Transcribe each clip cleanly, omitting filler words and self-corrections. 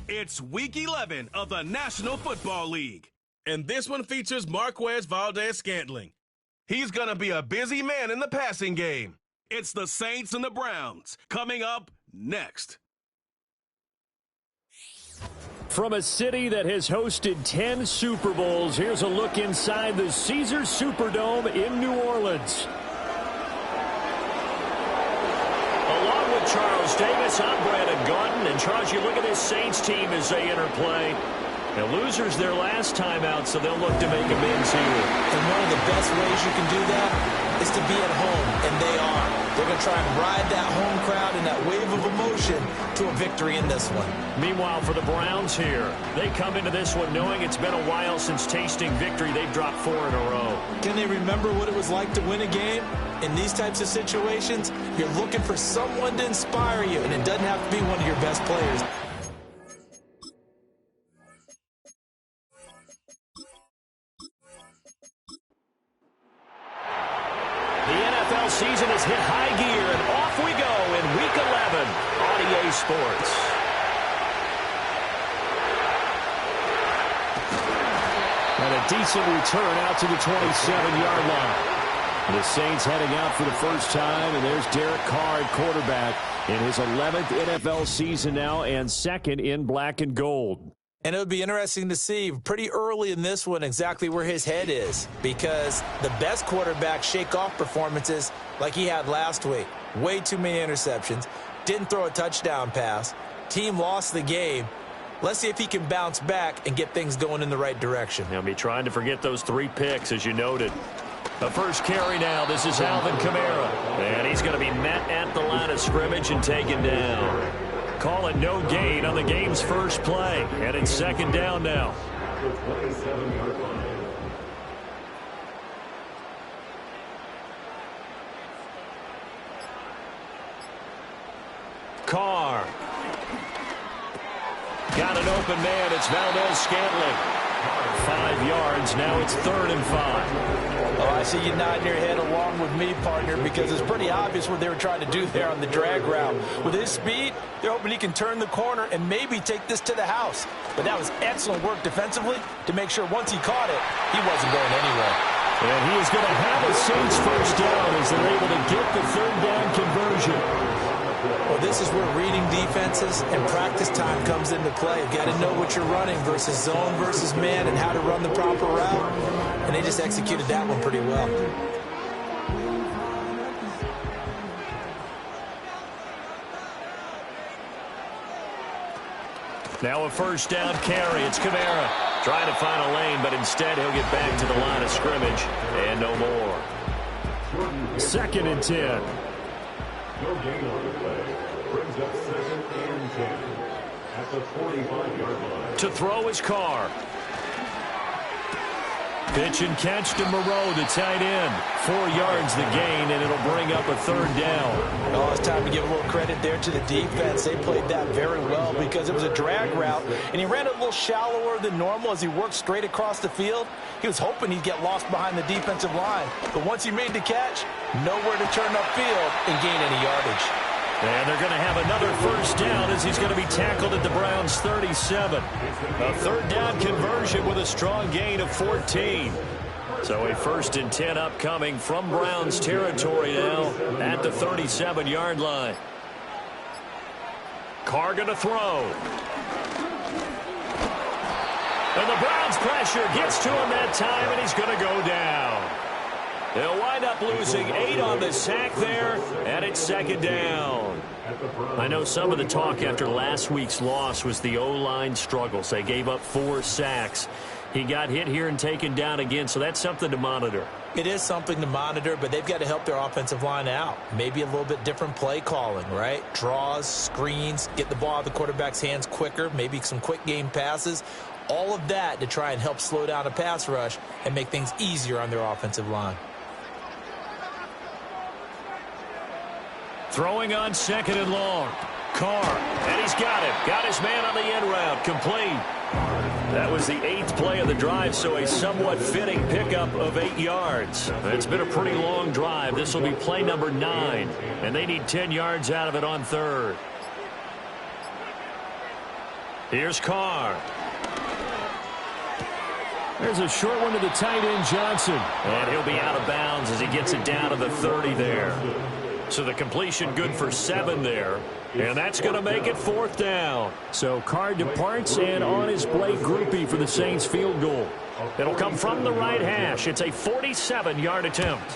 It's Week 11 of the National Football League. And this one features Marquez Valdes-Scantling. He's going to be a busy man in the passing game. It's the Saints and the Browns coming up next. From a city that has hosted 10 Super Bowls, here's a look inside the Caesars Superdome in New Orleans. Along with Charles Davis, I'm Brandon Gaudin. And Charles, you look at this Saints team as they enter play. The losers their last time out, so they'll look to make amends here. And one of the best ways you can do that is to be at home, and they are. They're going to try and ride that home crowd and that wave of emotion to a victory in this one. Meanwhile, for the Browns here, they come into this one knowing it's been a while since tasting victory. They've dropped 4 in a row. Can they remember what it was like to win a game? In these types of situations, you're looking for someone to inspire you, and it doesn't have to be one of your best players. Season has hit high gear, and off we go in Week 11 on EA Sports. And a decent return out to the 27-yard line. The Saints heading out for the first time, and there's Derek Carr at quarterback in his 11th NFL season now and second in black and gold. And it would be interesting to see pretty early in this one exactly where his head is, because the best quarterbacks shake off performances like he had last week. Way too many interceptions. Didn't throw a touchdown pass. Team lost the game. Let's see if he can bounce back and get things going in the right direction. He'll be trying to forget those 3 picks, as you noted. The first carry now. This is Alvin Kamara. And he's going to be met at the line of scrimmage and taken down. Call it no gain on the game's first play. And it's second down now. Carr. Got an open man. It's Valdes-Scantling. 5 yards. Now it's 3rd and 5. Oh, I see you nodding your head along with me, partner, because it's pretty obvious what they were trying to do there on the drag route. With his speed, they're hoping he can turn the corner and maybe take this to the house. But that was excellent work defensively to make sure once he caught it, he wasn't going anywhere. And he is going to have a Saints first down as they're able to get the 3rd down conversion. Well, this is where reading defenses and practice time comes into play. You've got to know what you're running versus zone versus man and how to run the proper route. And they just executed that one pretty well. Now a first down carry. It's Kamara trying to find a lane, but instead he'll get back to the line of scrimmage and no more. 2nd and 10. No gain on the play. Brings up 2nd and 10 at the 45-yard line. To throw his Carr. Pitch and catch to Moreau, the tight end. 4 yards the gain, and it'll bring up a 3rd down. Oh, it's time to give a little credit there to the defense. They played that very well because it was a drag route, and he ran a little shallower than normal as he worked straight across the field. He was hoping he'd get lost behind the defensive line, but once he made the catch, nowhere to turn upfield and gain any yardage. And they're going to have another first down as he's going to be tackled at the Browns' 37. A 3rd down conversion with a strong gain of 14. So a 1st and 10 upcoming from Browns territory now at the 37-yard line. Carr going to throw. And the Browns pressure gets to him that time, and he's going to go down. They'll wind up losing 8 on the sack there, and it's 2nd down. I know some of the talk after last week's loss was the O-line struggles. They gave up 4 sacks. He got hit here and taken down again, so that's something to monitor. It is something to monitor, but they've got to help their offensive line out. Maybe a little bit different play calling, right? Draws, screens, get the ball out of the quarterback's hands quicker, maybe some quick game passes. All of that to try and help slow down a pass rush and make things easier on their offensive line. Throwing on 2nd and long. Carr, and he's got it. Got his man on the end route. Complete. That was the 8th play of the drive, so a somewhat fitting pickup of 8 yards. It's been a pretty long drive. This will be play number 9, and they need 10 yards out of it on 3rd. Here's Carr. There's a short one to the tight end, Johnson. And he'll be out of bounds as he gets it down to the 30 there. So the completion good for 7 there. And that's going to make it 4th down. So Carr departs, and on is Blake Grupe for the Saints field goal. It'll come from the right hash. It's a 47-yard attempt.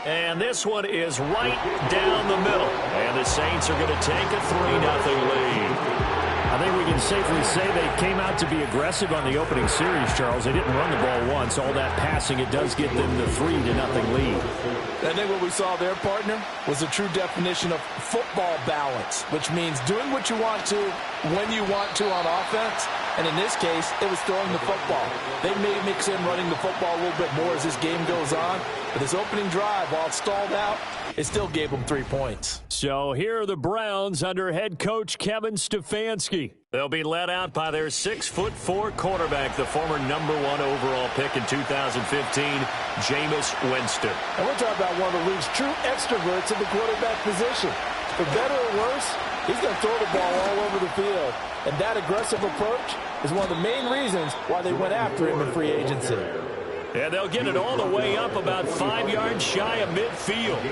And this one is right down the middle. And the Saints are going to take a 3-0 lead. I think we can safely say they came out to be aggressive on the opening series, Charles. They didn't run the ball once. All that passing, it does get them the 3-0 lead. I think what we saw there, partner, was a true definition of football balance, which means doing what you want to when you want to on offense. And in this case, it was throwing the football. They may mix in running the football a little bit more as this game goes on. But this opening drive, while it stalled out, it still gave them 3 points. So here are the Browns under head coach Kevin Stefanski. They'll be led out by their 6'4" quarterback, the former #1 overall pick in 2015, Jameis Winston. And we're talking about one of the league's true extroverts at the quarterback position. For better or worse, he's going to throw the ball all over the field. And that aggressive approach is one of the main reasons why they went after him in free agency. And they'll get it all the way up about 5 yards shy of midfield.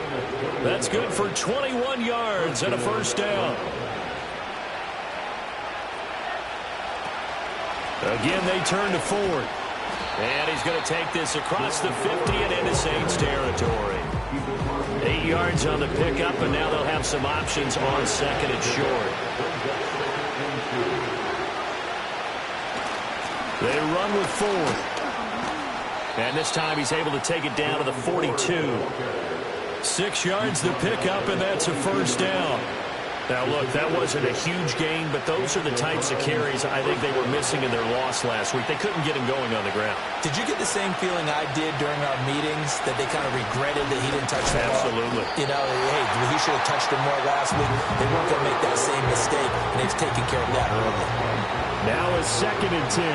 That's good for 21 yards and a first down. Again, they turn to Ford. And he's going to take this across the 50 and into Saints territory. 8 yards on the pickup, and now they'll have some options on 2nd and short. They run with Ford. And this time he's able to take it down to the 42. 6 yards the pickup, and that's a first down. Now, look, that wasn't a huge gain, but those are the types of carries I think they were missing in their loss last week. They couldn't get him going on the ground. Did you get the same feeling I did during our meetings, that they kind of regretted that he didn't touch the ball? Absolutely. You know, hey, he should have touched him more last week. They weren't going to make that same mistake, and they've taken care of that early. Now it's 2nd and 10.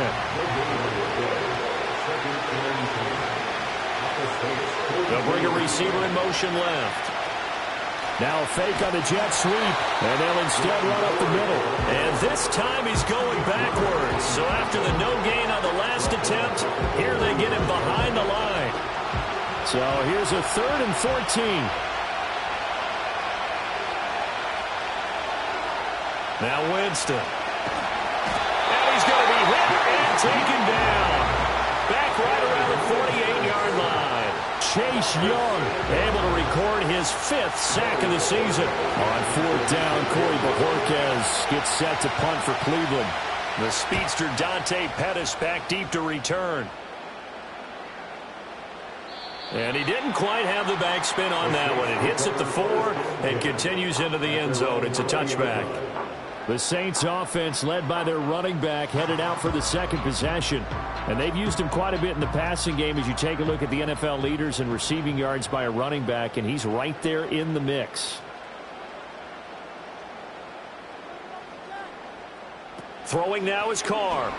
They'll bring a receiver in motion left. Now a fake on the jet sweep, and they'll instead run up the middle. And this time he's going backwards. So after the no gain on the last attempt, here they get him behind the line. So here's a 3rd and 14. Now Winston. And he's going to be hit and taken down. Back right around the 48-yard line. Chase Young able to record his 5th sack of the season. On 4th down, Corey Bojorquez gets set to punt for Cleveland. The speedster Dante Pettis back deep to return. And he didn't quite have the backspin on that one. It hits at the 4 and continues into the end zone. It's a touchback. The Saints offense, led by their running back, headed out for the 2nd possession. And they've used him quite a bit in the passing game as you take a look at the NFL leaders in receiving yards by a running back, and he's right there in the mix. Throwing now is Carr.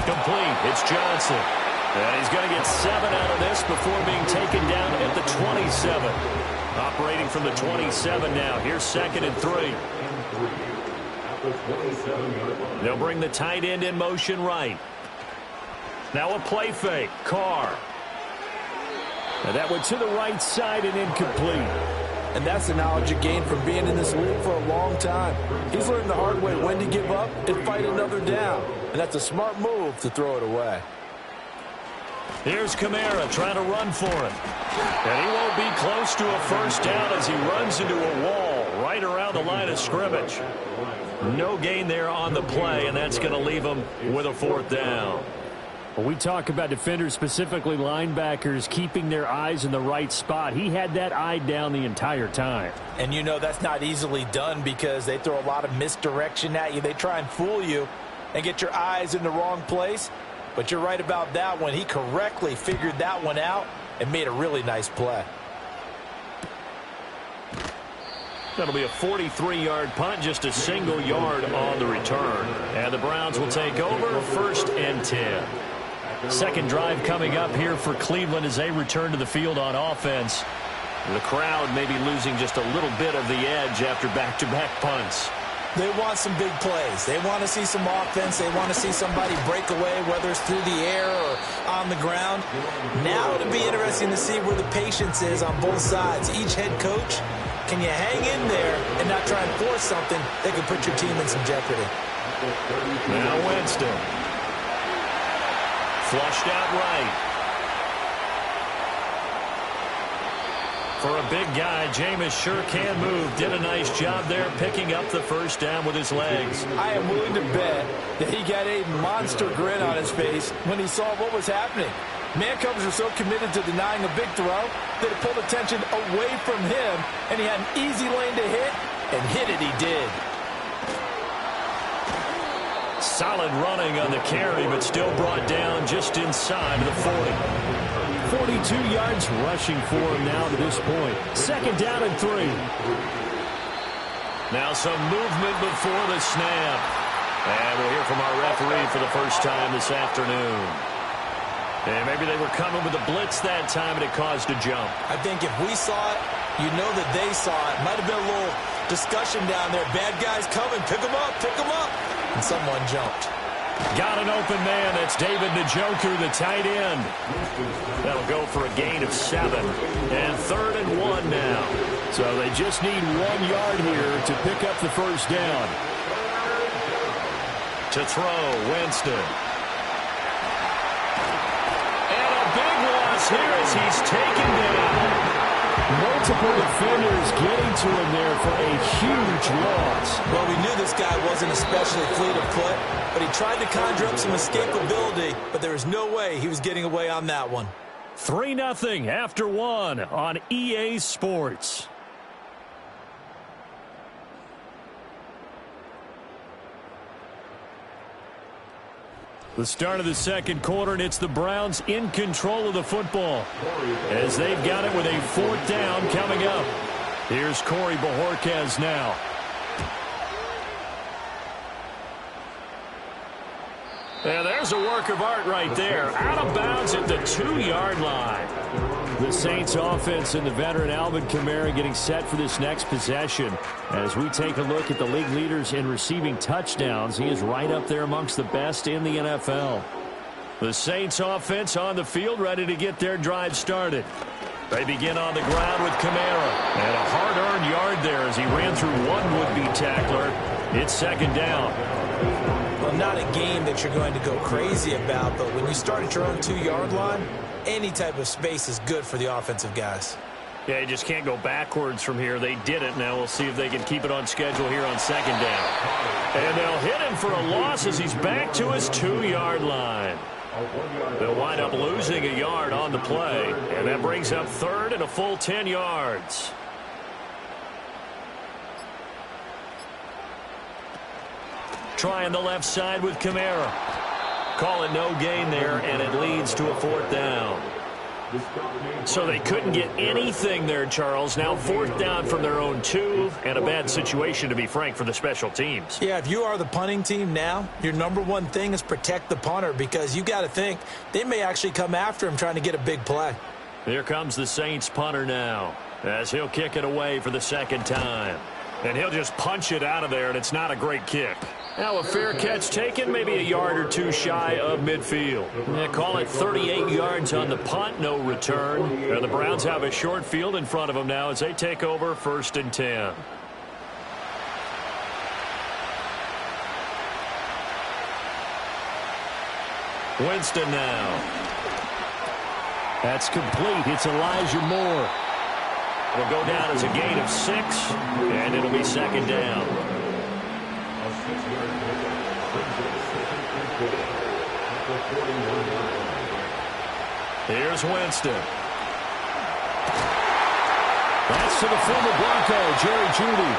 Complete. It's Johnson. And he's going to get 7 out of this before being taken down at the 27. Operating from the 27 now. Here's 2nd and 3. They'll bring the tight end in motion right. Now a play fake. Carr. And that went to the right side and incomplete. And that's the knowledge he gained from being in this league for a long time. He's learned the hard way when to give up and fight another down. And that's a smart move to throw it away. Here's Kamara trying to run for it. And he won't be close to a first down as he runs into a wall right around the line of scrimmage. No gain there on the play, and that's going to leave him with a 4th down. Well, we talk about defenders, specifically linebackers, keeping their eyes in the right spot. He had that eye down the entire time. And you know that's not easily done because they throw a lot of misdirection at you. They try and fool you and get your eyes in the wrong place. But you're right about that one. He correctly figured that one out and made a really nice play. That'll be a 43-yard punt, just a single yard on the return. And the Browns will take over 1st and 10. 2nd drive coming up here for Cleveland as they return to the field on offense. The crowd may be losing just a little bit of the edge after back-to-back punts. They want some big plays. They want to see some offense. They want to see somebody break away, whether it's through the air or on the ground. Now it'll be interesting to see where the patience is on both sides. Each head coach, can you hang in there and not try and force something that could put your team in some jeopardy? Now Winston. Flushed out right. For a big guy, Jameis sure can move. Did a nice job there picking up the first down with his legs. I am willing to bet that he got a monster grin on his face when he saw what was happening. Man covers are so committed to denying a big throw that it pulled attention away from him, and he had an easy lane to hit, and hit it he did. Solid running on the carry, but still brought down just inside the 40. 42 yards rushing for him now to this point. Second down and 3. Now some movement before the snap. And we'll hear from our referee for the first time this afternoon. And maybe they were coming with a blitz that time and it caused a jump. I think if we saw it, you know that they saw it. Might have been a little discussion down there. Bad guys coming. Pick them up. Pick them up. And someone jumped. Got an open man. That's David Njoku, the tight end. That'll go for a gain of 7. And 3rd and 1 now. So they just need 1 yard here to pick up the first down. To throw, Winston. And a big loss here as he's taken down. Multiple defenders getting to him there for a huge loss. Well, we knew this guy wasn't especially fleet of foot, but he tried to conjure up some escapability, but there was no way he was getting away on that one. 3-0 after 1 on EA Sports. The start of the second quarter, and it's the Browns in control of the football as they've got it with a 4th down coming up. Here's Corey Bojorquez now. And there's a work of art right there. Out of bounds at the 2-yard line. The Saints offense and the veteran Alvin Kamara getting set for this next possession. As we take a look at the league leaders in receiving touchdowns, he is right up there amongst the best in the NFL. The Saints offense on the field ready to get their drive started. They begin on the ground with Kamara. And a hard-earned yard there as he ran through one would-be tackler. It's 2nd down. Well, not a game that you're going to go crazy about, but when you start at your own 2-yard line, any type of space is good for the offensive guys. Yeah, you just can't go backwards from here. They did it. Now we'll see if they can keep it on schedule here on 2nd down. And they'll hit him for a loss as he's back to his 2-yard line. They'll wind up losing a yard on the play, and that brings up 3rd and a full 10 yards. Trying the left side with Kamara. Call it no gain there, and it leads to a 4th down. So they couldn't get anything there, Charles. Now 4th down from their own 2, and a bad situation, to be frank, for the special teams. Yeah, if you are the punting team now, your number one thing is protect the punter, because you got to think they may actually come after him trying to get a big play. Here comes the Saints punter now, as he'll kick it away for the 2nd time. And he'll just punch it out of there, and it's not a great kick. Now a fair catch taken, maybe a yard or 2 shy of midfield. They call it 38 yards on the punt, no return. And the Browns have a short field in front of them now as they take over 1st and 10. Winston now. That's complete. It's Elijah Moore. It'll go down as a gain of 6, and it'll be 2nd down. Here's Winston. That's to the former Bronco, Jerry Jeudy.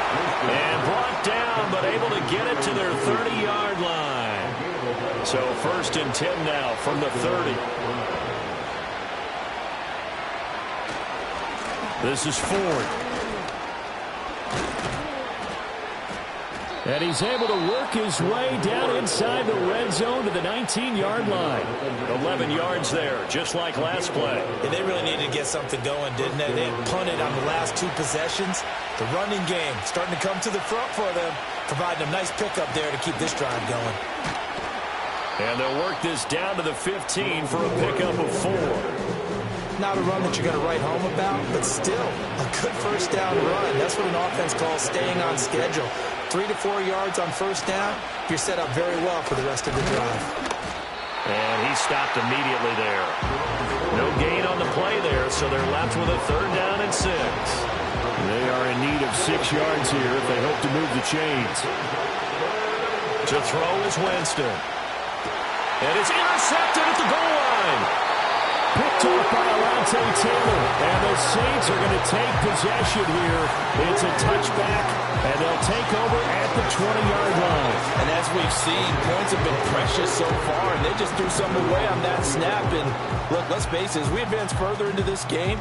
And brought down, but able to get it to their 30-yard line. So 1st and 10 now from the 30. This is Ford. And he's able to work his way down inside the red zone to the 19-yard line. 11 yards there, just like last play. And they really needed to get something going, didn't they? They had punted on the last 2 possessions. The running game starting to come to the front for them, providing a nice pickup there to keep this drive going. And they'll work this down to the 15 for a pickup of 4. Not a run that you're going to write home about, but still a good first down run. That's what an offense calls staying on schedule. 3 to 4 yards on first down, you're set up very well for the rest of the drive. And he stopped immediately there. No gain on the play there, so they're left with a 3rd down and 6. They are in need of 6 yards here if they hope to move the chains. To throw is Winston. And it's intercepted at the goal line. Picked off by Alontae Taylor. And the Saints are going to take possession here. It's a touchback, and they'll take over at the 20-yard line. And as we've seen, points have been precious so far, and they just threw some away on that snap. And look, let's face it, as we advance further into this game,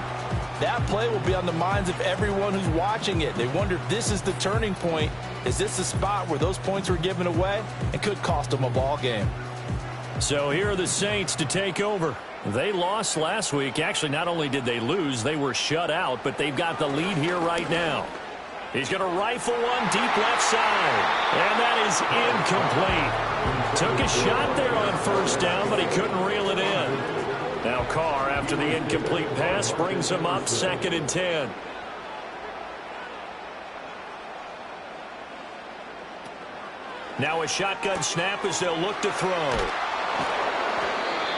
that play will be on the minds of everyone who's watching it. They wonder if this is the turning point. Is this the spot where those points were given away and could cost them a ball game? So here are the Saints to take over. They lost last week. Actually, not only did they lose, they were shut out, but they've got the lead here right now. He's going to rifle one deep left side, and that is incomplete. Took a shot there on first down, but he couldn't reel it in. Now Carr, after the incomplete pass, brings him up 2nd and 10. Now a shotgun snap as they'll look to throw.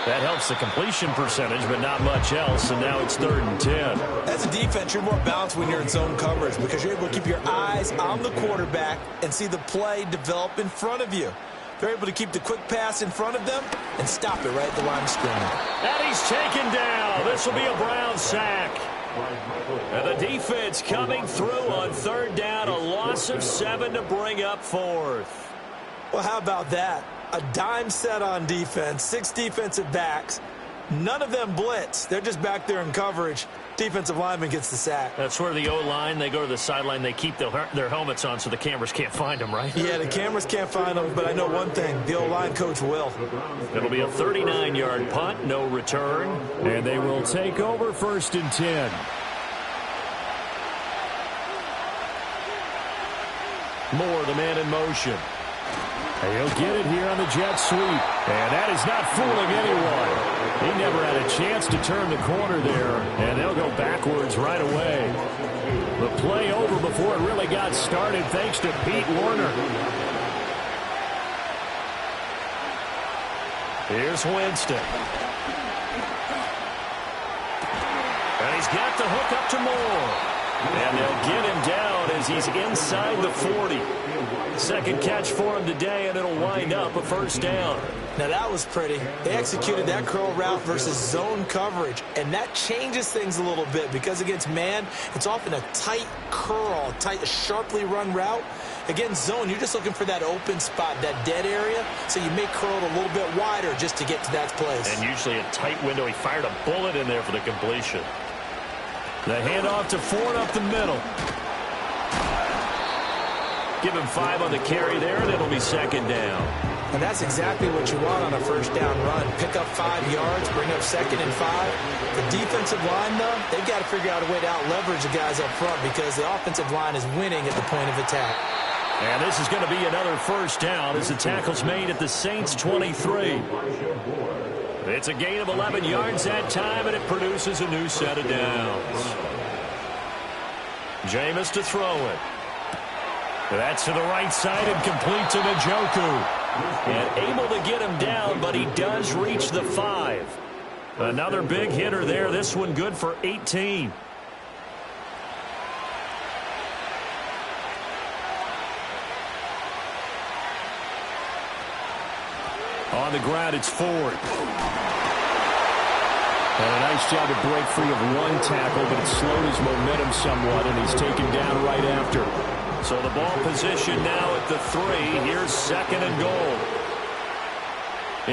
That helps the completion percentage, but not much else, and now it's 3rd and 10. As a defense, you're more balanced when you're in zone coverage because you're able to keep your eyes on the quarterback and see the play develop in front of you. They're able to keep the quick pass in front of them and stop it right at the line of scrimmage. And he's taken down. This will be a Brown sack. And the defense coming through on 3rd down, a loss of 7 to bring up 4th. Well, how about that? A dime set on defense, 6 defensive backs. None of them blitz. They're just back there in coverage. Defensive lineman gets the sack. That's where the O-line, they go to the sideline, they keep their helmets on so the cameras can't find them, right? Yeah, the cameras can't find them, but I know one thing. The O-line coach will. It'll be a 39-yard punt, no return, and they will take over 1st and 10. Moore, the man in motion. He'll get it here on the jet sweep. And that is not fooling anyone. He never had a chance to turn the corner there, and they'll go backwards right away. The play over before it really got started thanks to Pete Werner. Here's Winston. And he's got the hook up to Moore. And they'll get him down as he's inside the 40. 2nd catch for him today, and it'll wind up a 1st down. Now that was pretty. They executed that curl route versus zone coverage, and that changes things a little bit because against man, it's often a tight curl, tight, sharply run route. Against zone, you're just looking for that open spot, that dead area, so you may curl it a little bit wider just to get to that place. And usually a tight window. He fired a bullet in there for the completion. The handoff to Ford up the middle. Give him 5 on the carry there, and it'll be 2nd down. And that's exactly what you want on a first down run. Pick up 5 yards, bring up 2nd and 5. The defensive line, though, they've got to figure out a way to out-leverage the guys up front because the offensive line is winning at the point of attack. And this is going to be another 1st down as the tackle's made at the Saints' 23. It's a gain of 11 yards that time, and it produces a new set of downs. Jameis to throw it. That's to the right side and complete to Njoku. And able to get him down, but he does reach the 5. Another big hitter there. This one good for 18. On the ground, it's Ford. And a nice job to break free of one tackle, but it slowed his momentum somewhat, and he's taken down right after. So the ball position now at the 3. Here's 2nd and goal.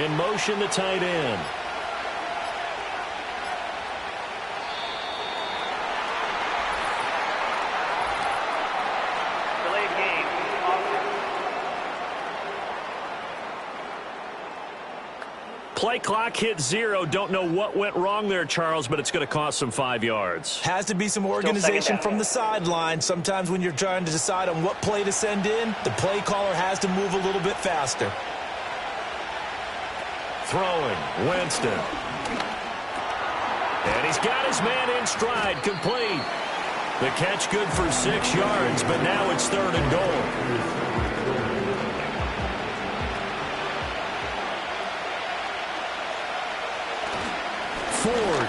In motion, the tight end. Delayed game. Play clock hit 0. Don't know what went wrong there, Charles, but it's going to cost them 5 yards. Has to be some organization from the sideline. Sometimes when you're trying to decide on what play to send in, the play caller has to move a little bit faster. Throwing, Winston. And he's got his man in stride, complete. The catch good for 6 yards, but now it's 3rd and goal. Ford.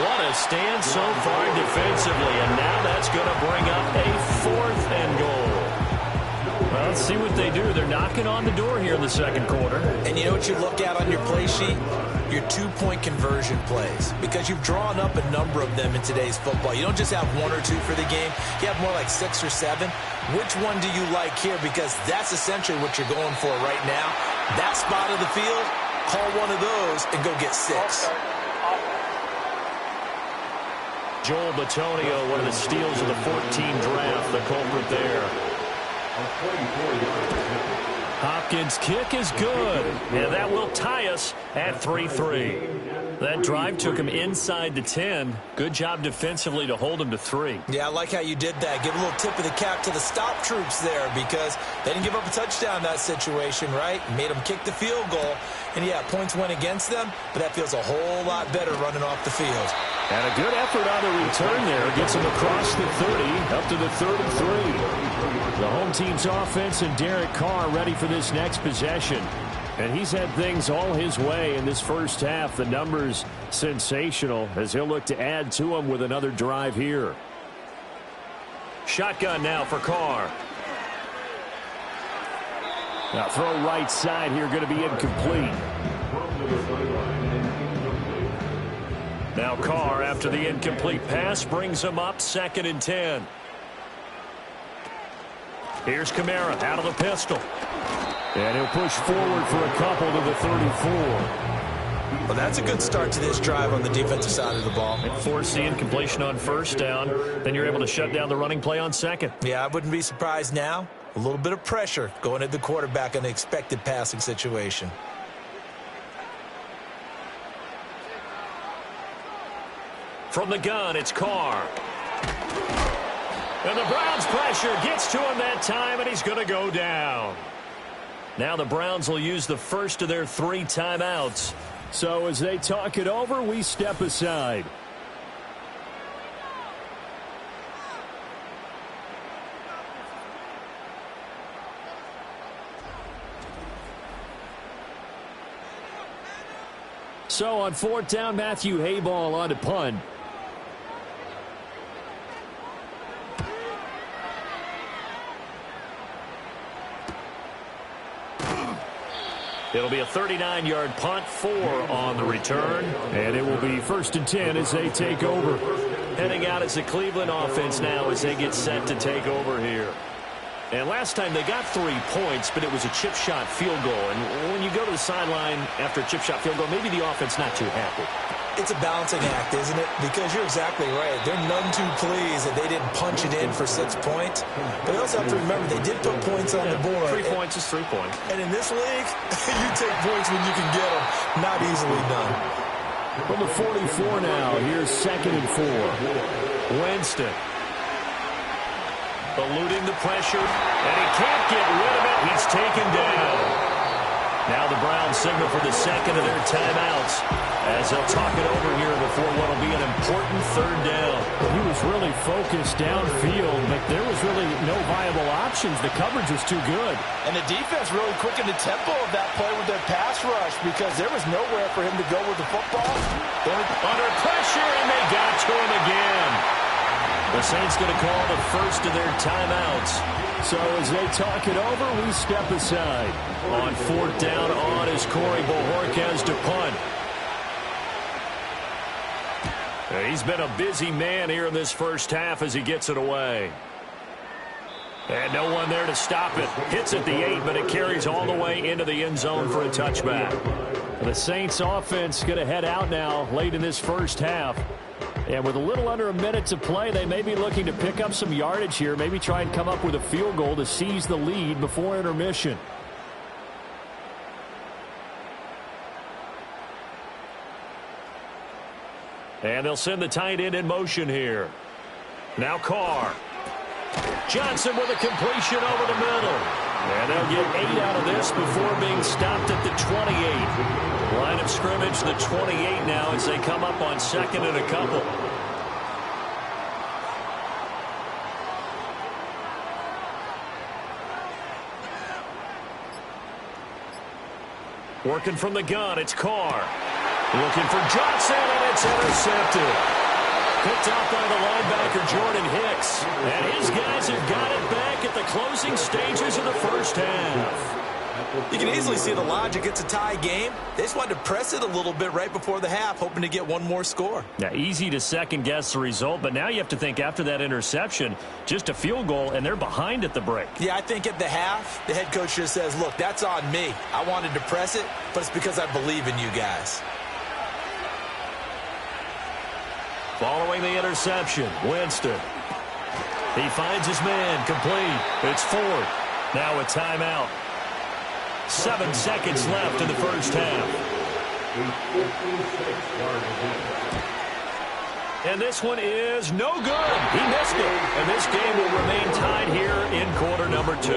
What a stand so far defensively, and now that's going to bring up a 4th and goal. Well, let's see what they do. They're knocking on the door here in the second quarter. And you know what you look at on your play sheet? Your 2-point conversion plays, because you've drawn up a number of them in today's football. You don't just have 1 or 2 for the game. You have more like 6 or 7. Which one do you like here? Because that's essentially what you're going for right now. That spot of the field, call one of those and go get 6. Joel Bitonio, one of the steals of the 14 draft, the culprit there. Hopkins' kick is good. And that will tie us at 3-3. That drive took him inside the 10. Good job defensively to hold him to 3. Yeah, I like how you did that. Give a little tip of the cap to the stop troops there, because they didn't give up a touchdown in that situation, right? Made them kick the field goal. And, yeah, points went against them, but that feels a whole lot better running off the field. And a good effort on the return there. Gets him across the 30, up to the 3rd and 3. The home team's offense and Derek Carr ready for this next possession. And he's had things all his way in this first half. The numbers sensational as he'll look to add to them with another drive here. Shotgun now for Carr. Now throw right side here, going to be incomplete. Now Carr, after the incomplete pass, brings him up 2nd and 10. Here's Kamara out of the pistol. And he'll push forward for a couple to the 34. Well, that's a good start to this drive on the defensive side of the ball. Force the incompletion on 1st down. Then you're able to shut down the running play on 2nd. Yeah, I wouldn't be surprised now. A little bit of pressure going at the quarterback in an expected passing situation. From the gun, it's Carr. And the Browns' pressure gets to him that time, and he's going to go down. Now the Browns will use the first of their 3 timeouts. So as they talk it over, we step aside. So on 4th down, Matthew Hayball on to punt. It'll be a 39-yard punt, 4 on the return. And it will be 1st and 10 as they take over. Heading out as the Cleveland offense now as they get set to take over here. And last time they got 3 points, but it was a chip shot field goal. And when you go to the sideline after a chip shot field goal, maybe the offense not too happy. It's a balancing act, isn't it? Because you're exactly right. They're none too pleased that they didn't punch it in for 6 points. But they also have to remember they did put points on the board. 3 points is 3 points. And in this league, you take points when you can get them. Not easily done. From the 44 now, here's 2nd and 4. Winston. Eluding the pressure, and he can't get rid of it. He's taken down. Now the Browns signal for the 2nd of their timeouts as they'll talk it over here before what will be an important 3rd down. He was really focused downfield, but there was really no viable options. The coverage was too good. And the defense really quickened the tempo of that play with their pass rush, because there was nowhere for him to go with the football. They're under pressure, and they got to him again. The Saints going to call the first of their timeouts. So as they talk it over, we step aside. On 4th down on is Corey Bojorquez to punt. He's been a busy man here in this first half as he gets it away. And no one there to stop it. Hits at the 8, but it carries all the way into the end zone for a touchback. The Saints offense going to head out now late in this first half. And with a little under a minute to play, they may be looking to pick up some yardage here, maybe try and come up with a field goal to seize the lead before intermission. And they'll send the tight end in motion here. Now Carr. Johnson with a completion over the middle. And they'll get 8 out of this before being stopped at the 28. Line of scrimmage, the 28 now as they come up on 2nd and a couple. Working from the gun, it's Carr. Looking for Johnson, and it's intercepted. Picked off by the linebacker, Jordan Hicks. And his guys have got it back at the closing stages of the first half. You can easily see the logic. It's a tie game. They just wanted to press it a little bit right before the half, hoping to get one more score. Yeah, easy to second-guess the result, but now you have to think after that interception, just a field goal, and they're behind at the break. Yeah, I think at the half, the head coach just says, look, that's on me. I wanted to press it, but it's because I believe in you guys. Following the interception, Winston. He finds his man, complete. It's Ford. Now a timeout. 7 seconds left in the first half. And this one is no good. He missed it. And this game will remain tied here in quarter number 2.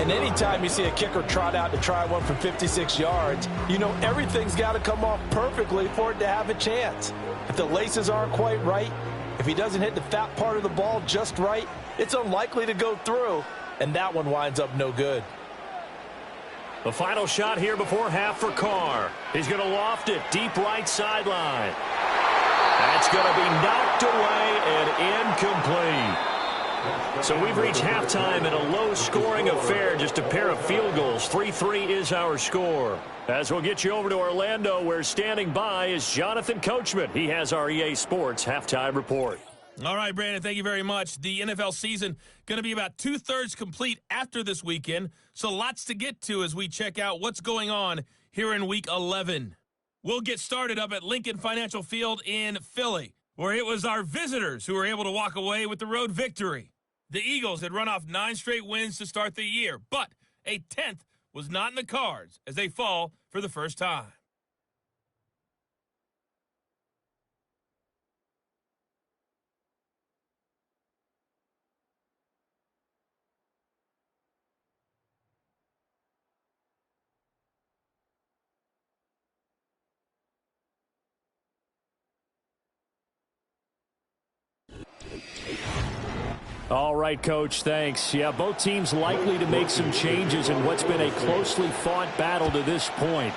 And anytime you see a kicker trot out to try one from 56 yards, you know everything's got to come off perfectly for it to have a chance. If the laces aren't quite right, if he doesn't hit the fat part of the ball just right, it's unlikely to go through. And that one winds up no good. The final shot here before half for Carr. He's going to loft it deep right sideline. That's going to be knocked away and incomplete. So we've reached halftime in a low-scoring affair, just a pair of field goals. 3-3 is our score. As we'll get you over to Orlando, where standing by is Jonathan Coachman. He has our EA Sports halftime report. All right, Brandon, thank you very much. The NFL season going to be about 2/3 complete after this weekend, so lots to get to as we check out what's going on here in Week 11. We'll get started up at Lincoln Financial Field in Philly, where it was our visitors who were able to walk away with the road victory. The Eagles had run off 9 straight wins to start the year, but a 10th was not in the cards as they fall for the first time. All right, Coach, thanks. Yeah, both teams likely to make some changes in what's been a closely fought battle to this point.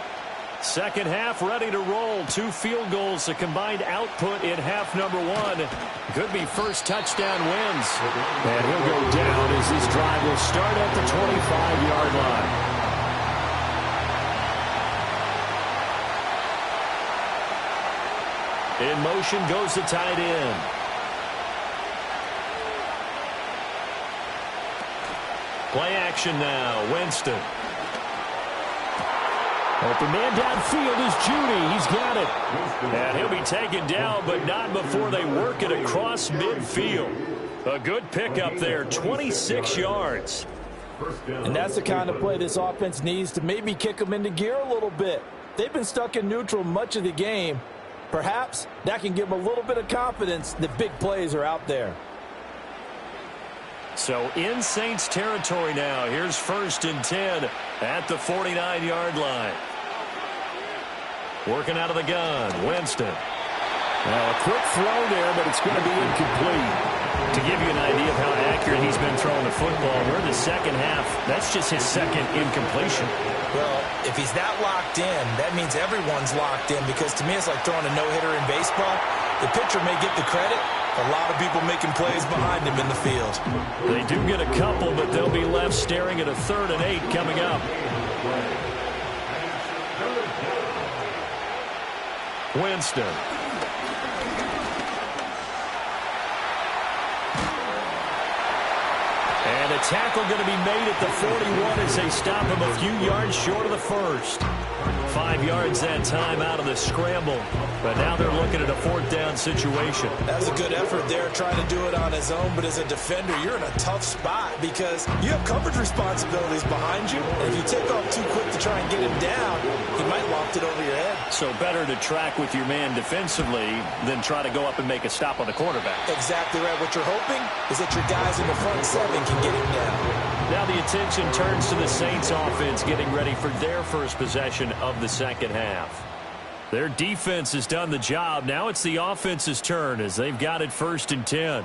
Second half ready to roll. 2 field goals, a combined output in half number 1. Could be first touchdown wins. And he'll go down as this drive will start at the 25-yard line. In motion goes the tight end. Play action now. Winston. Open man downfield is Judy. He's got it. And he'll be taken down, but not before they work it across midfield. A good pickup there, 26 yards. And that's the kind of play this offense needs to maybe kick them into gear a little bit. They've been stuck in neutral much of the game. Perhaps that can give them a little bit of confidence that big plays are out there. So in Saints territory now. Here's 1st and 10 at the 49-yard line. Working out of the gun, Winston. Now a quick throw there, but it's going to be incomplete. To give you an idea of how accurate he's been throwing the football, we're in the second half. That's just his second incompletion. Well, if he's that locked in, that means everyone's locked in, because to me it's like throwing a no-hitter in baseball. The pitcher may get the credit. A lot of people making plays behind him in the field. They do get a couple, but they'll be left staring at a 3rd and 8 coming up. Winston. And a tackle going to be made at the 41 as they stop him a few yards short of the first. 5 yards that time out of the scramble. But now they're looking at a fourth down situation. That was a good effort there, trying to do it on his own. But as a defender, you're in a tough spot because you have coverage responsibilities behind you. And if you take off too quick to try and get him down, he might loft it over your head. So better to track with your man defensively than try to go up and make a stop on the quarterback. Exactly right. What you're hoping is that your guys in the front seven can get him down. Now the attention turns to the Saints offense getting ready for their first possession of the second half. Their defense has done the job. Now it's the offense's turn as they've got it 1st and 10.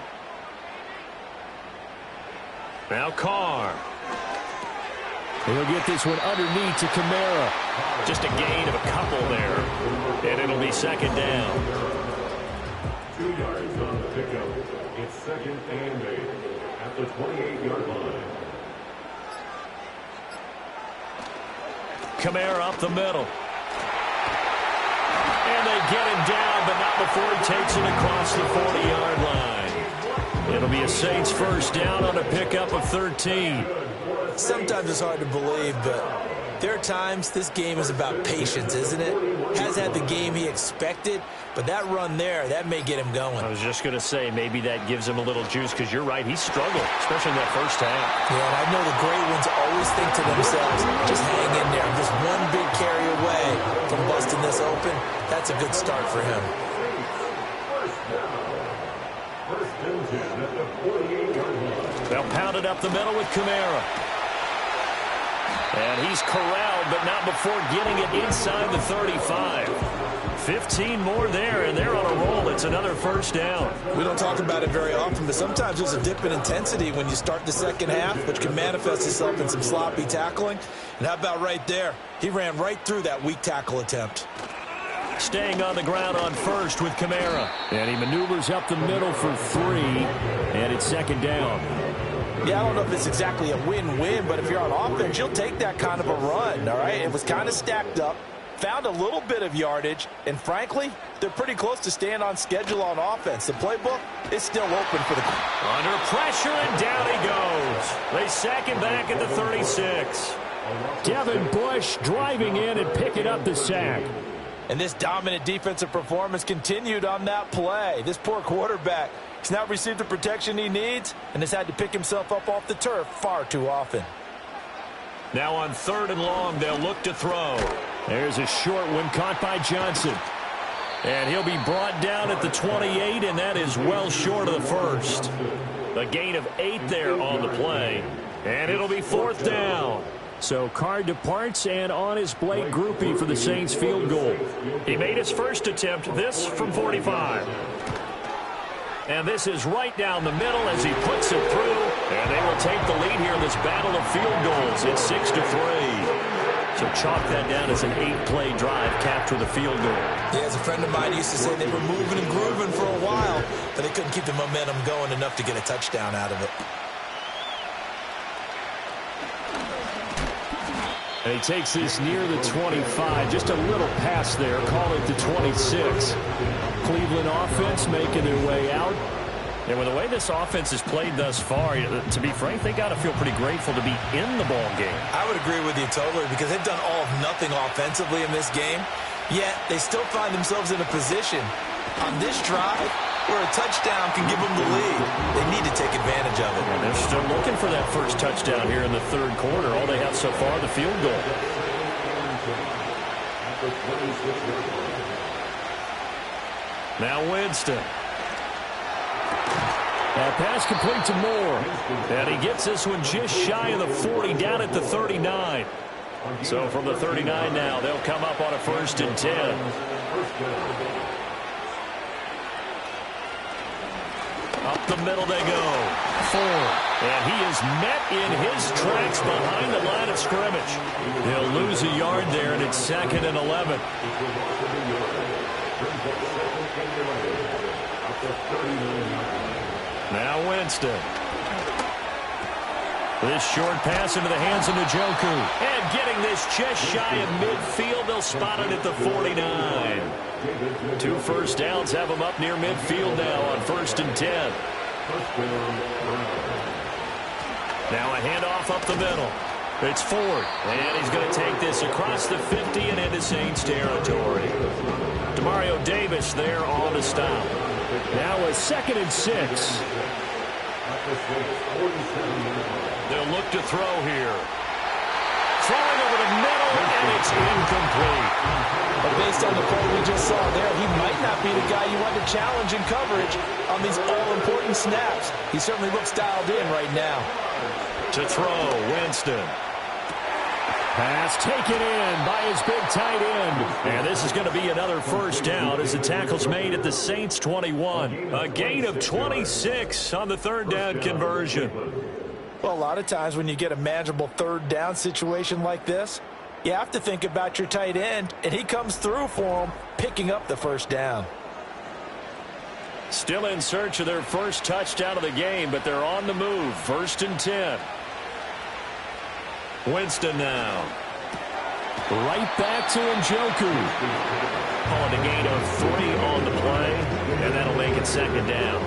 Now Carr. He'll get this one underneath to Kamara. Just a gain of a couple there. And it'll be 2nd down. 2 yards on the pickup. It's 2nd and 8 at the 28-yard line. Kamara up the middle. And they get him down, but not before he takes it across the 40-yard line. It'll be a Saints 1st down on a pickup of 13. Sometimes it's hard to believe, but there are times this game is about patience, isn't it? Has had the game he expected, but that run there, that may get him going. I was just going to say, maybe that gives him a little juice, because you're right, he struggled, especially in that first half. Yeah, and I know the great ones always think to themselves, just hang in there. I'm just one big carry away from busting this open. That's a good start for him. They'll pound it up the middle with Kamara. And he's corralled, but not before getting it inside the 35. 15 more there, and they're on a roll. It's another 1st down. We don't talk about it very often, but sometimes there's a dip in intensity when you start the second half, which can manifest itself in some sloppy tackling. And how about right there? He ran right through that weak tackle attempt. Staying on the ground on 1st with Kamara. And he maneuvers up the middle for 3, and it's 2nd down. Yeah, I don't know if it's exactly a win-win, but if you're on offense, you'll take that kind of a run, all right? It was kind of stacked up, found a little bit of yardage, and frankly, they're pretty close to staying on schedule on offense. The playbook is still open for the... Under pressure, and down he goes. They sack him back at the 36. Devin Bush driving in and picking up the sack. And this dominant defensive performance continued on that play. This poor quarterback has not received the protection he needs and has had to pick himself up off the turf far too often. Now on 3rd and long, they'll look to throw. There's a short one caught by Johnson. And he'll be brought down at the 28, and that is well short of the 1st. A gain of 8 there on the play. And it'll be 4th down. So Carr departs, and on his Blake Grupe for the Saints field goal. He made his first attempt, this from 45. And this is right down the middle as he puts it through. And they will take the lead here in this battle of field goals. It's 6-3. So chalk that down as an 8-play drive capped with a field goal. Yeah, as a friend of mine used to say, they were moving and grooving for a while, but they couldn't keep the momentum going enough to get a touchdown out of it. And he takes this near the 25. Just a little pass there. Call it the 26. Cleveland offense making their way out. And with the way this offense has played thus far, to be frank, they got to feel pretty grateful to be in the ball game. I would agree with you totally because they've done all of nothing offensively in this game, yet they still find themselves in a position on this drive where a touchdown can give them the lead. They need to take advantage of it. And they're still looking for that first touchdown here in the 3rd quarter. All they have so far, the field goal. Now Winston. That pass complete to Moore. And he gets this one just shy of the 40, down at the 39. So from the 39 now, they'll come up on a 1st and 10. Up the middle they go. 4. And he is met in his tracks behind the line of scrimmage. He'll lose a yard there, and it's 2nd and 11. Now Winston. This short pass into the hands of Njoku. And getting this just shy of midfield. They'll spot it at the 49. 2 first downs have them up near midfield now on 1st and 10. Now a handoff up the middle. It's Ford, and he's going to take this across the 50 and into Saints territory. Demario Davis there on the stop. Now a 2nd and 6. They'll look to throw here. Throwing over the middle, and it's incomplete. But based on the play we just saw there, he might not be the guy you want to challenge in coverage on these all-important snaps. He certainly looks dialed in right now. To throw, Winston. Pass taken in by his big tight end. And this is going to be another first down as the tackle's made at the Saints 21. A gain of 26 on the 3rd down conversion. Well, a lot of times when you get a manageable 3rd down situation like this, you have to think about your tight end, and he comes through for him, picking up the 1st down. Still in search of their first touchdown of the game, but they're on the move. 1st and 10. Winston now. Right back to Njoku. Calling a gain of 3 on the play, and that'll make it 2nd down.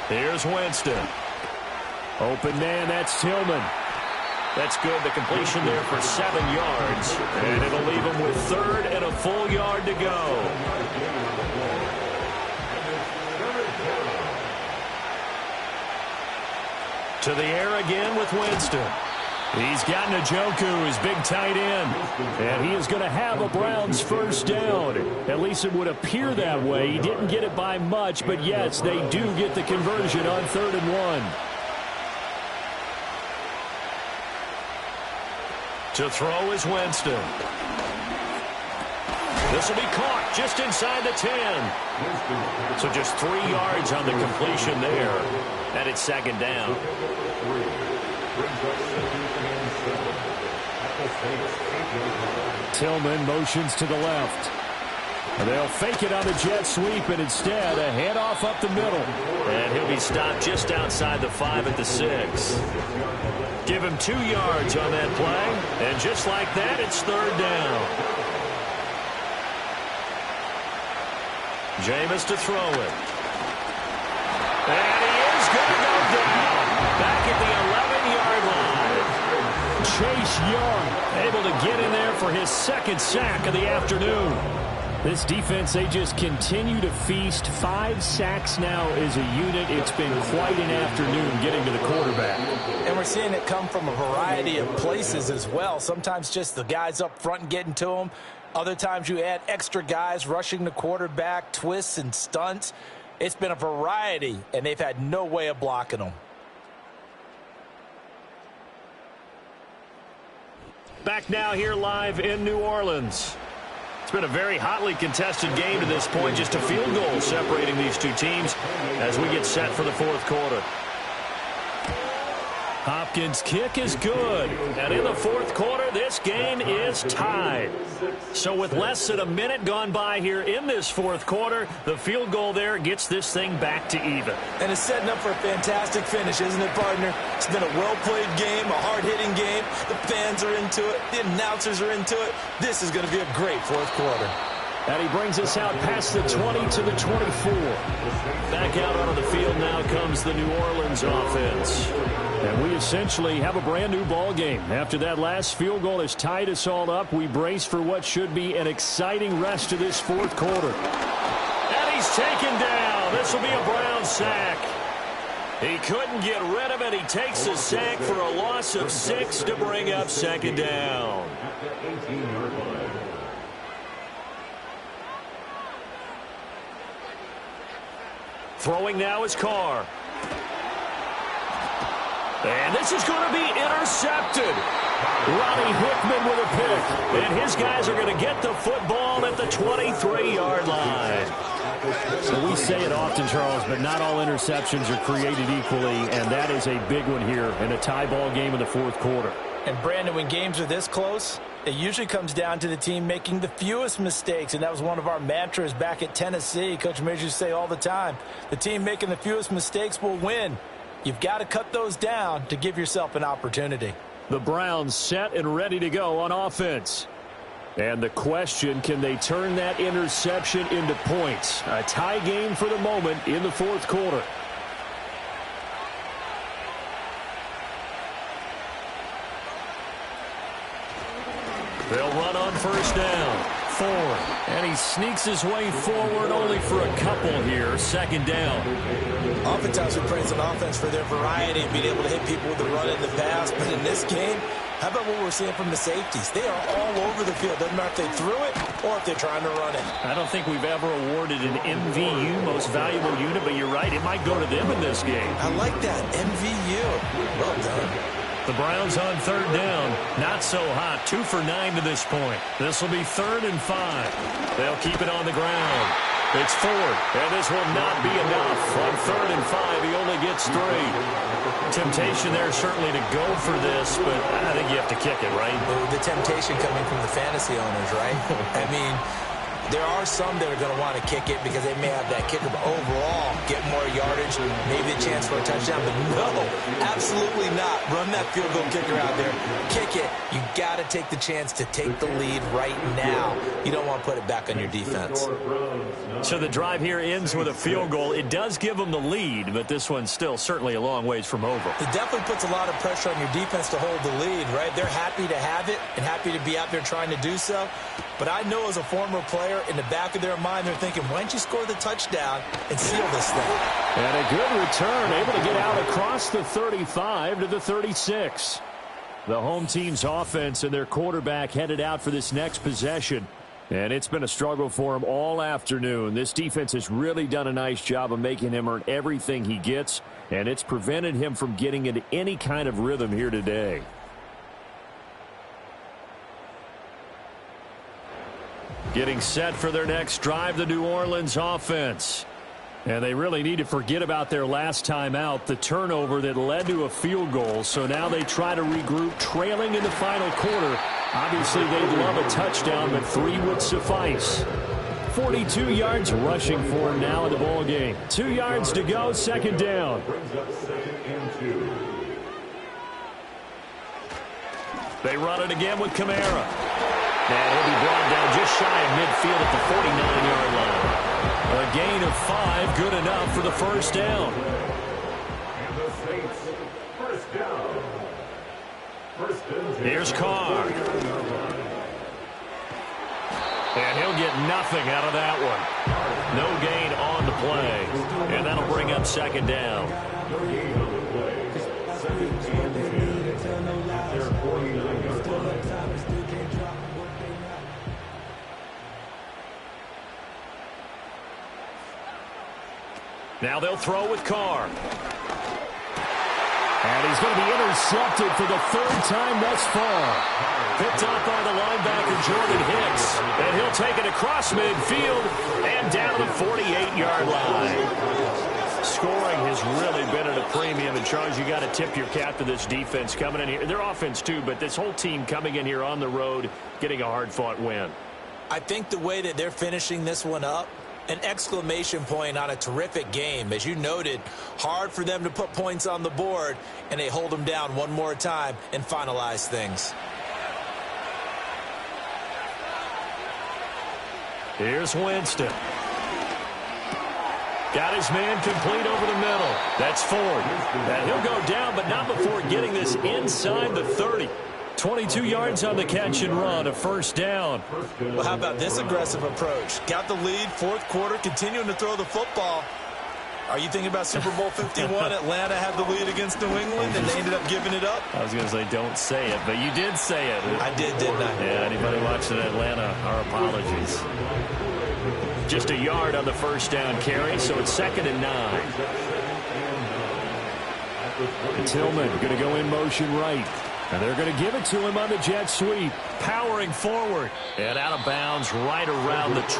Here's Winston. Open man, that's Tillman. That's good. The completion there for 7 yards. And it'll leave him with 3rd and a full yard to go. To the air again with Winston. He's got Njoku, his big tight end. And he is going to have a Browns 1st down. At least it would appear that way. He didn't get it by much, but yes, they do get the conversion on 3rd and 1. To throw is Winston. This will be caught just inside the 10. So just 3 yards on the completion there. And it's 2nd down. Tillman motions to the left. They'll fake it on the jet sweep, and instead a handoff up the middle. And he'll be stopped just outside the 5 at the 6. Give him 2 yards on that play. And just like that, it's 3rd down. Jameis to throw it. And he is going to go down. Back at the 11-yard line. Chase Young able to get in there for his 2nd sack of the afternoon. This defense, they just continue to feast. 5 sacks now as a unit. It's been quite an afternoon getting to the quarterback. And we're seeing it come from a variety of places as well. Sometimes just the guys up front and getting to them. Other times you add extra guys rushing the quarterback, twists and stunts. It's been a variety, and they've had no way of blocking them. Back now here live in New Orleans. It's been a very hotly contested game to this point. Just a field goal separating these two teams as we get set for the 4th quarter. Hopkins' kick is good. And in the 4th quarter, this game is tied. So with less than a minute gone by here in this 4th quarter, the field goal there gets this thing back to even. And it's setting up for a fantastic finish, isn't it, partner? It's been a well-played game, a hard-hitting game. The fans are into it. The announcers are into it. This is going to be a great 4th quarter. And he brings us out past the 20 to the 24. Back out onto the field now comes the New Orleans offense. And we essentially have a brand new ball game. After that last field goal has tied us all up, we brace for what should be an exciting rest of this 4th quarter. And he's taken down. This will be a Brown sack. He couldn't get rid of it. He takes the sack for a loss of 6 to bring up 2nd down. Throwing now is Carr. And this is going to be intercepted. Ronnie Hickman with a pick. And his guys are going to get the football at the 23-yard line. So we say it often, Charles, but not all interceptions are created equally, and that is a big one here in a tie ball game in the 4th quarter. And, Brandon, when games are this close, it usually comes down to the team making the fewest mistakes, and that was one of our mantras back at Tennessee. Coach Mears used to say all the time, the team making the fewest mistakes will win. You've got to cut those down to give yourself an opportunity. The Browns set and ready to go on offense. And the question, can they turn that interception into points? A tie game for the moment in the fourth quarter. They'll run on first down. Ford. And he sneaks his way forward only for a couple here. Second down. Oftentimes we praise an offense for their variety and being able to hit people with the run in the pass. But in this game, how about what we're seeing from the safeties? They are all over the field. Doesn't matter if they threw it or if they're trying to run it. I don't think we've ever awarded an MVU, most valuable unit, but you're right. It might go to them in this game. I like that. MVU. Well done. The Browns on third down. Not so hot. 2 for 9 to this point. This will be 3rd and 5. They'll keep it on the ground. It's Ford, and this will not be enough. On 3rd and 5, he only gets 3. Temptation there certainly to go for this, but I think you have to kick it, right? The temptation coming from the fantasy owners, right? I mean, there are some that are going to want to kick it because they may have that kicker, but overall get more yardage, maybe a chance for a touchdown. But no, absolutely not. Run that field goal kicker out there. Kick it. You got to take the chance to take the lead right now. You don't want to put it back on your defense. So the drive here ends with a field goal. It does give them the lead, but this one's still certainly a long ways from over. It definitely puts a lot of pressure on your defense to hold the lead, right? They're happy to have it and happy to be out there trying to do so. But I know as a former player, in the back of their mind, they're thinking, why don't you score the touchdown and seal this thing? And a good return, able to get out across the 35 to the 36. The home team's offense and their quarterback headed out for this next possession. And it's been a struggle for him all afternoon. This defense has really done a nice job of making him earn everything he gets, and it's prevented him from getting into any kind of rhythm here today. Getting set for their next drive, the New Orleans offense. And they really need to forget about their last time out, the turnover that led to a field goal. So now they try to regroup, trailing in the final quarter. Obviously, they'd love a touchdown, but 3 would suffice. 42 yards rushing for him now in the ball game. 2 yards to go, second down. They run it again with Kamara. And he'll be brought down just shy of midfield at the 49-yard line. A gain of 5, good enough for the first down. And the Saints, first down. Here's Carr. And he'll get nothing out of that one. No gain on the play. And that'll bring up second down. Now they'll throw with Carr. And he's going to be intercepted for the 3rd time thus far. Picked up by the linebacker, Jordan Hicks. And he'll take it across midfield and down to the 48-yard line. Scoring has really been at a premium. And, Charles, you got to tip your cap to this defense coming in here. Their offense, too, but this whole team coming in here on the road, getting a hard-fought win. I think the way that they're finishing this one up, an exclamation point on a terrific game. As you noted, hard for them to put points on the board, and they hold them down one more time and finalize things. Here's Winston. Got his man complete over the middle. That's Ford. And he'll go down, but not before getting this inside the 30. 22 yards on the catch and run, a first down. Well, how about this aggressive approach? Got the lead, 4th quarter, continuing to throw the football. Are you thinking about Super Bowl 51? Atlanta had the lead against New England, and they ended up giving it up? I was going to say don't say it, but you did say it. I did, didn't I? Yeah, anybody watching Atlanta, our apologies. Just a yard on the first down carry, so it's 2nd and 9. Tillman going to go in motion right. And they're going to give it to him on the jet sweep. Powering forward. And out of bounds right around the 20.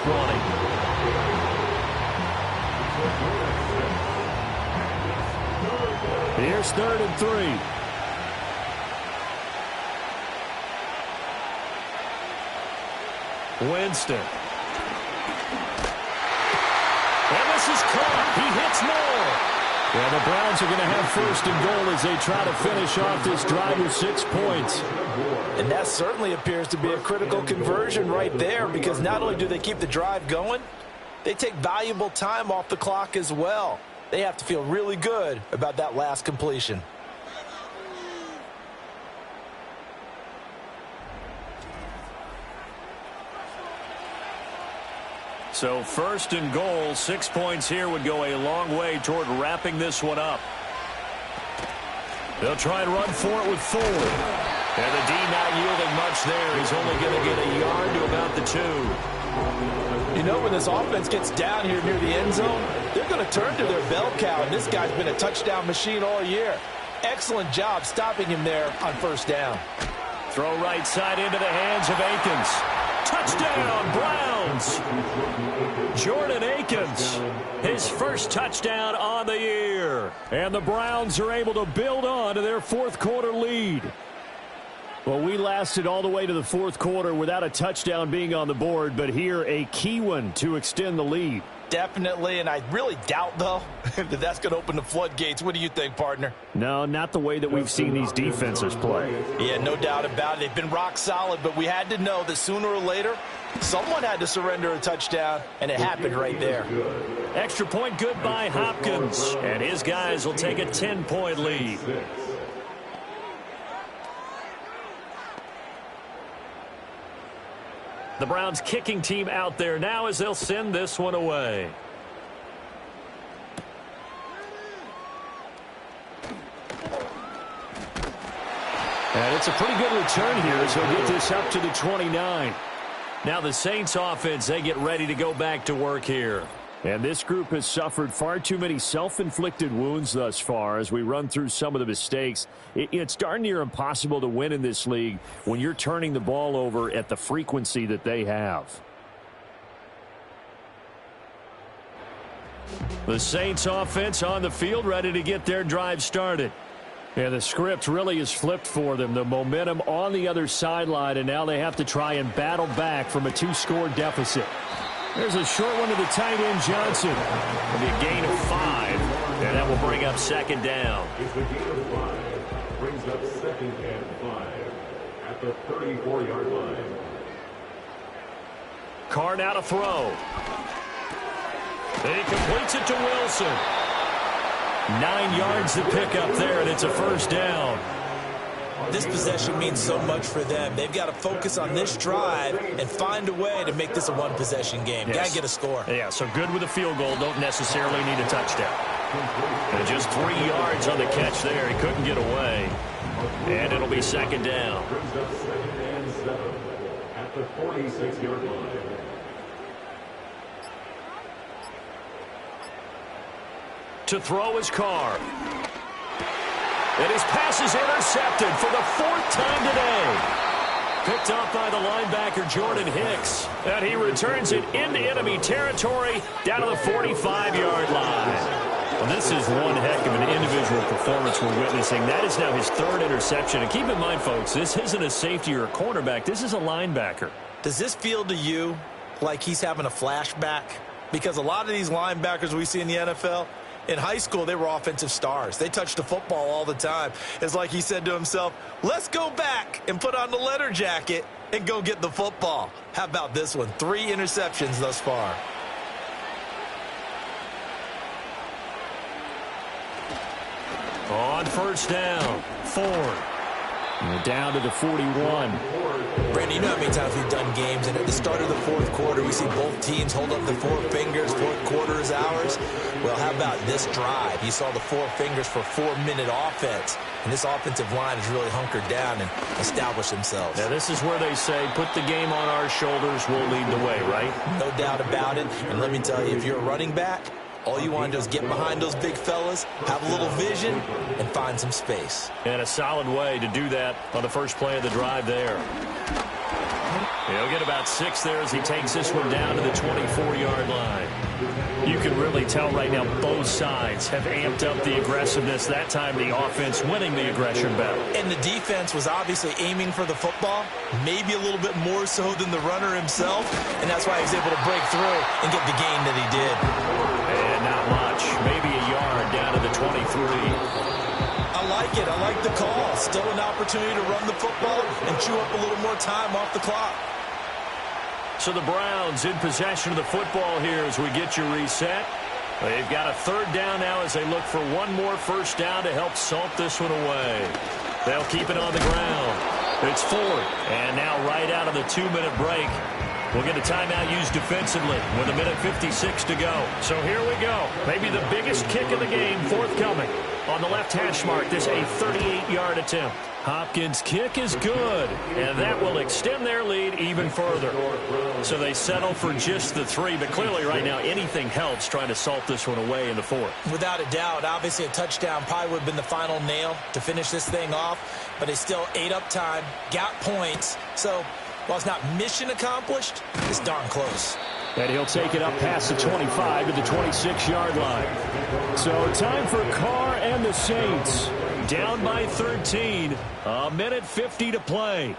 Here's 3rd and 3. Winston. And this is caught. He hits Moore. And the Browns are going to have first and goal as they try to finish off this drive with 6 points. And that certainly appears to be a critical conversion right there, because not only do they keep the drive going, they take valuable time off the clock as well. They have to feel really good about that last completion. So first and goal, 6 points here would go a long way toward wrapping this one up. They'll try and run for it with Ford. And the D not yielding much there. He's only going to get a yard to about the 2. You know, when this offense gets down here near the end zone, they're going to turn to their bell cow, and this guy's been a touchdown machine all year. Excellent job stopping him there on first down. Throw right side into the hands of Akins. Touchdown, Browns! Jordan Akins, his first touchdown on the year. And the Browns are able to build on to their fourth quarter lead. Well, we lasted all the way to the fourth quarter without a touchdown being on the board, but here a key one to extend the lead. Definitely, and I really doubt, though, that that's going to open the floodgates. What do you think, partner? No, not the way that we've seen these defenses play. Yeah, no doubt about it. They've been rock solid, but we had to know that sooner or later, someone had to surrender a touchdown, and it happened right there. Extra point good by Hopkins, and his guys will take a 10-point lead. The Browns kicking team out there now as they'll send this one away. And it's a pretty good return here as they'll get this up to the 29. Now the Saints offense, they get ready to go back to work here. And this group has suffered far too many self-inflicted wounds thus far as we run through some of the mistakes. It's darn near impossible to win in this league when you're turning the ball over at the frequency that they have. The Saints offense on the field ready to get their drive started. And the script really is flipped for them. The momentum on the other sideline, and now they have to try and battle back from a 2-score deficit. There's a short one to the tight end, Johnson. It'll be a gain of 5, and that will bring up second down. It's a gain of 5. Brings up second and 5 at the 34-yard line. Carr now to throw. And he completes it to Wilson. 9 yards to pick up there, and it's a first down. This possession means so much for them. They've got to focus on this drive and find a way to make this a one-possession game. Yes. Got to get a score. Yeah, so good with a field goal. Don't necessarily need a touchdown. And just 3 yards on the catch there. He couldn't get away. And it'll be second down. Brings up second and 7 at the 46-yard line. To throw his Carr. And his pass is intercepted for the 4th time today. Picked up by the linebacker, Jordan Hicks. And he returns it into enemy territory down to the 45-yard line. Well, this is one heck of an individual performance we're witnessing. That is now his 3rd interception. And keep in mind, folks, this isn't a safety or a cornerback. This is a linebacker. Does this feel to you like he's having a flashback? Because a lot of these linebackers we see in the NFL, in high school, they were offensive stars. They touched the football all the time. It's like he said to himself, let's go back and put on the letter jacket and go get the football. How about this one? 3 interceptions thus far. On first down, Ford. And down to the 41. Brandon, you know how many times we've done games, and at the start of the fourth quarter, we see both teams hold up the 4 fingers, fourth quarter is ours. Well, how about this drive? You saw the 4 fingers for 4-minute offense, and this offensive line has really hunkered down and established themselves. Now, this is where they say, put the game on our shoulders, we'll lead the way, right? No doubt about it, and let me tell you, if you're a running back, all you want to do is get behind those big fellas, have a little vision, and find some space. And a solid way to do that on the first play of the drive there. He'll get about 6 there as he takes this one down to the 24-yard line. You can really tell right now both sides have amped up the aggressiveness. That time the offense winning the aggression battle. And the defense was obviously aiming for the football, maybe a little bit more so than the runner himself, and that's why he was able to break through and get the gain that he did. And not much, maybe a yard down to the 25. three. I like it. I like the call. Still an opportunity to run the football and chew up a little more time off the clock. So the Browns in possession of the football here as we get you reset. They've got a third down now as they look for one more first down to help salt this one away. They'll keep it on the ground. It's fourth. And now right out of the 2-minute break, we'll get a timeout used defensively with 1:56 to go. So here we go. Maybe the biggest kick of the game forthcoming. On the left hash mark, this a 38-yard attempt. Hopkins' kick is good, and that will extend their lead even further. So they settle for just the 3, but clearly right now anything helps trying to salt this one away in the 4th. Without a doubt, obviously a touchdown probably would have been the final nail to finish this thing off, but they still ate up time, got points. So while it's not mission accomplished, it's darn close. And he'll take it up past the 25 to the 26-yard line. So time for Carr and the Saints. Down by 13, 1:50 to play.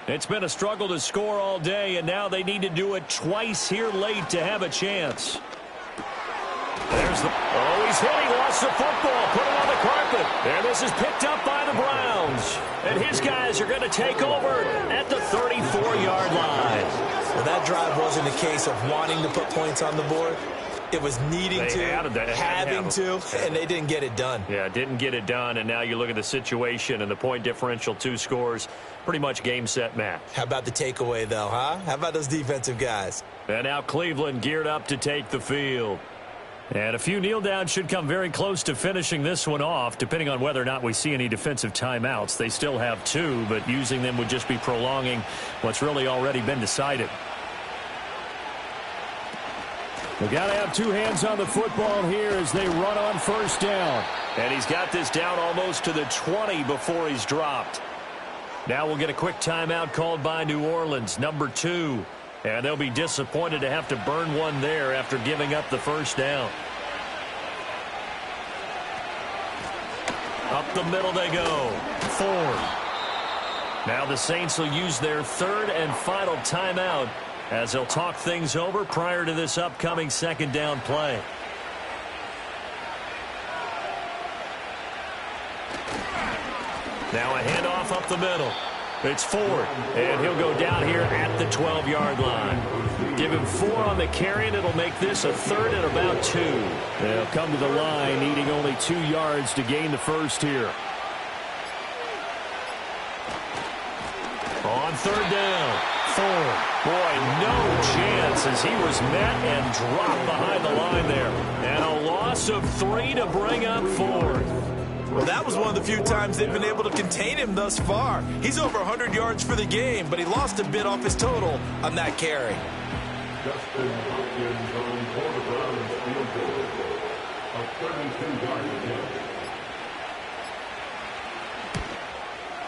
It's been a struggle to score all day, and now they need to do it twice here late to have a chance. There's the... Oh, he's hit. He lost the football. Put it on the carpet. And this is picked up by the Browns. And his guys are going to take over at the 34-yard line. Well, that drive wasn't a case of wanting to put points on the board. It was needing to, having to, and they didn't get it done. Yeah, didn't get it done, and now you look at the situation and the point differential, 2 scores, pretty much game, set, match. How about the takeaway, though, huh? How about those defensive guys? And now Cleveland geared up to take the field. And a few kneel downs should come very close to finishing this one off, depending on whether or not we see any defensive timeouts. They still have 2, but using them would just be prolonging what's really already been decided. They've got to have 2 hands on the football here as they run on first down. And he's got this down almost to the 20 before he's dropped. Now we'll get a quick timeout called by New Orleans, number 2. And they'll be disappointed to have to burn one there after giving up the first down. Up the middle they go. Ford. Now the Saints will use their 3rd and final timeout as they'll talk things over prior to this upcoming second down play. Now a handoff up the middle. It's Ford, and he'll go down here at the 12-yard line. Give him 4 on the carry, and it'll make this a 3rd and about 2. They'll come to the line, needing only 2 yards to gain the first here. On 3rd down, Ford. Boy, no chance as he was met and dropped behind the line there. And a loss of 3 to bring up Ford. Well, that was one of the few times they've been able to contain him thus far. He's over 100 yards for the game, but he lost a bit off his total on that carry. Justin Hopkins on the Browns field goal. A 32-yard attempt.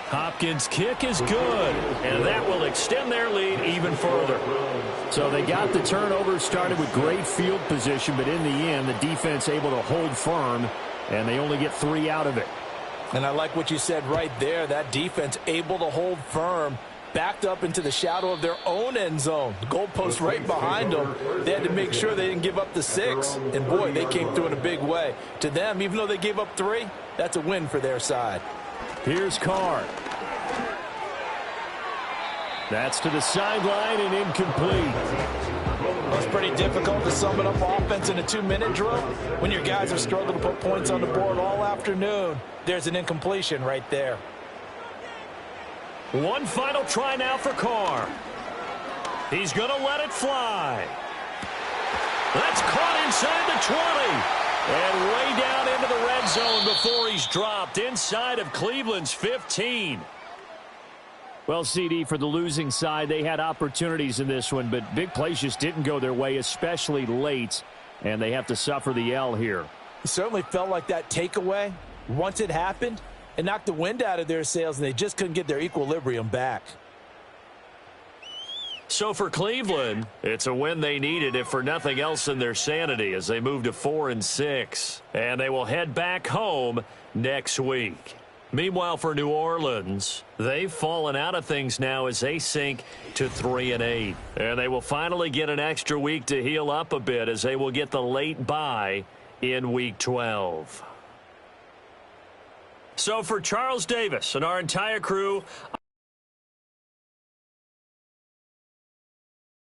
Hopkins' kick is good, and that will extend their lead even further. So they got the turnover started with great field position, but in the end, the defense able to hold firm, and they only get 3 out of it. And I like what you said right there. That defense able to hold firm, backed up into the shadow of their own end zone. The goalpost right behind them. They had to make sure they didn't give up the 6. And, boy, they came through in a big way. To them, even though they gave up 3, that's a win for their side. Here's Carr. That's to the sideline and incomplete. Well, it's pretty difficult to sum it up offense in a 2-minute drill when your guys have struggled to put points on the board all afternoon. There's an incompletion right there. One final try now for Carr. He's going to let it fly. That's caught inside the 20. And way down into the red zone before he's dropped inside of Cleveland's 15. Well, CD, for the losing side, they had opportunities in this one, but big plays just didn't go their way, especially late, and they have to suffer the L here. It certainly felt like that takeaway, once it happened, it knocked the wind out of their sails, and they just couldn't get their equilibrium back. So for Cleveland, it's a win they needed, if for nothing else than their sanity, as they move to 4-6. And they will head back home next week. Meanwhile, for New Orleans, they've fallen out of things now as they sink to 3-8. And they will finally get an extra week to heal up a bit as they will get the late bye in Week 12. So for Charles Davis and our entire crew,